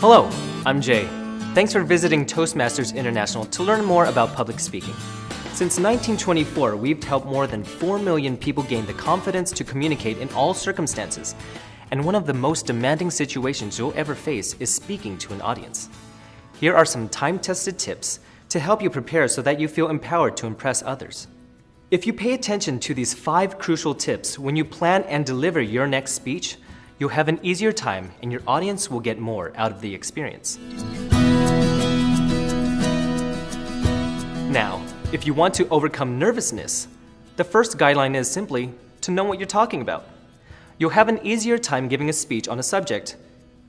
Hello, I'm Jay. Thanks for visiting Toastmasters International to learn more about public speaking. Since 1924, we've helped more than 4 million people gain the confidence to communicate in all circumstances. And one of the most demanding situations you'll ever face is speaking to an audience. Here are some time-tested tips to help you prepare so that you feel empowered to impress others. If you pay attention to these 5 crucial tips when you plan and deliver your next speech, you'll have an easier time and your audience will get more out of the experience. Now, if you want to overcome nervousness, the first guideline is simply to know what you're talking about. You'll have an easier time giving a speech on a subject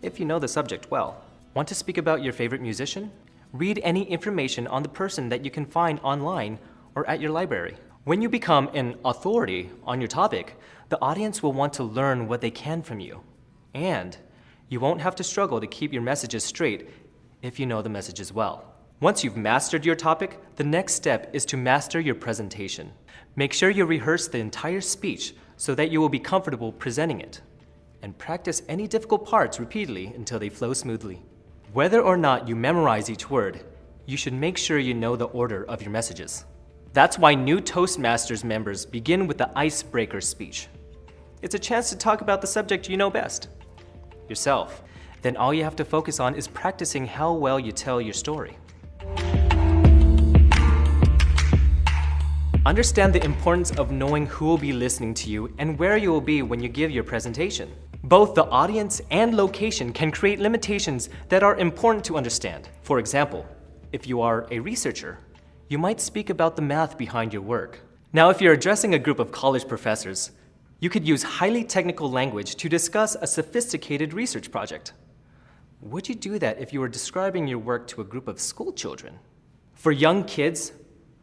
if you know the subject well. Want to speak about your favorite musician? Read any information on the person that you can find online or at your library. When you become an authority on your topic, the audience will want to learn what they can from you. And you won't have to struggle to keep your messages straight if you know the messages well. Once you've mastered your topic, the next step is to master your presentation. Make sure you rehearse the entire speech so that you will be comfortable presenting it. And practice any difficult parts repeatedly until they flow smoothly. Whether or not you memorize each word, you should make sure you know the order of your messages. That's why new Toastmasters members begin with the icebreaker speech. It's a chance to talk about the subject you know best, yourself. Then all you have to focus on is practicing how well you tell your story. Understand the importance of knowing who will be listening to you and where you will be when you give your presentation. Both the audience and location can create limitations that are important to understand. For example, if you are a researcher, you might speak about the math behind your work. Now, if you're addressing a group of college professors, you could use highly technical language to discuss a sophisticated research project. Would you do that if you were describing your work to a group of school children? For young kids,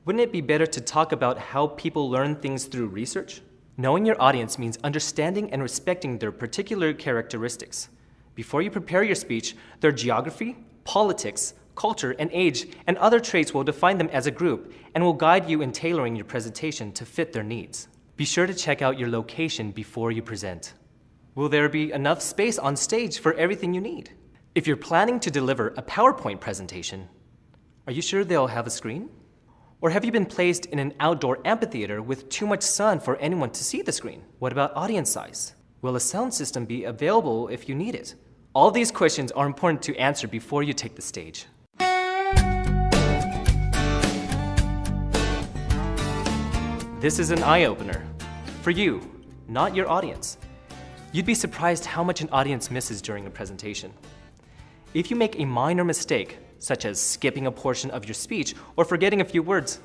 wouldn't it be better to talk about how people learn things through research? Knowing your audience means understanding and respecting their particular characteristics. Before you prepare your speech, their geography, politics, culture, and age, and other traits will define them as a group and will guide you in tailoring your presentation to fit their needs. Be sure to check out your location before you present. Will there be enough space on stage for everything you need? If you're planning to deliver a PowerPoint presentation, are you sure they'll have a screen? Or have you been placed in an outdoor amphitheater with too much sun for anyone to see the screen? What about audience size? Will a sound system be available if you need it? All these questions are important to answer before you take the stage. This is an eye-opener. For you, not your audience. You'd be surprised how much an audience misses during a presentation. If you make a minor mistake, such as skipping a portion of your speech or forgetting a few words,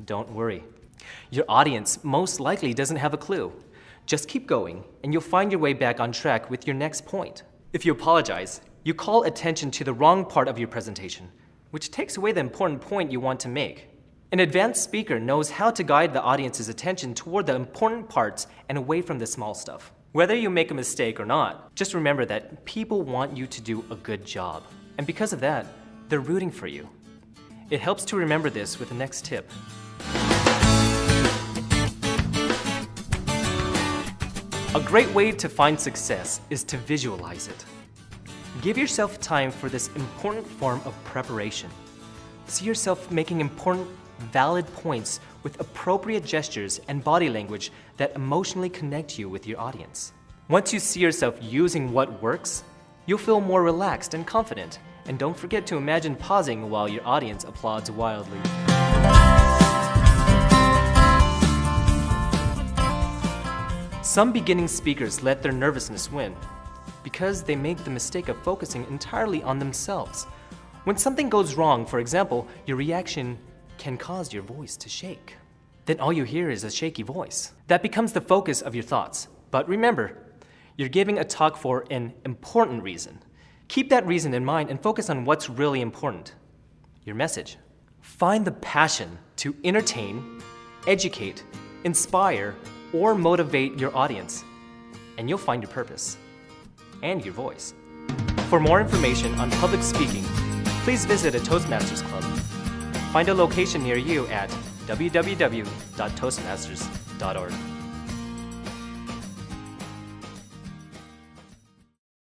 don't worry. Your audience most likely doesn't have a clue. Just keep going, and you'll find your way back on track with your next point. If you apologize, you call attention to the wrong part of your presentation, which takes away the important point you want to make. An advanced speaker knows how to guide the audience's attention toward the important parts and away from the small stuff. Whether you make a mistake or not, just remember that people want you to do a good job. And because of that, they're rooting for you. It helps to remember this with the next tip. A great way to find success is to visualize it. Give yourself time for this important form of preparation. See yourself making important, valid points with appropriate gestures and body language that emotionally connect you with your audience. Once you see yourself using what works, you'll feel more relaxed and confident. And don't forget to imagine pausing while your audience applauds wildly. Some beginning speakers let their nervousness win because they make the mistake of focusing entirely on themselves. When something goes wrong, for example, your reaction can cause your voice to shake. Then all you hear is a shaky voice. That becomes the focus of your thoughts. But remember, you're giving a talk for an important reason. Keep that reason in mind and focus on what's really important, your message. Find the passion to entertain, educate, inspire, or motivate your audience, and you'll find your purpose and your voice. For more information on public speaking, please visit a Toastmasters Club. Find a location near you at www.toastmasters.org.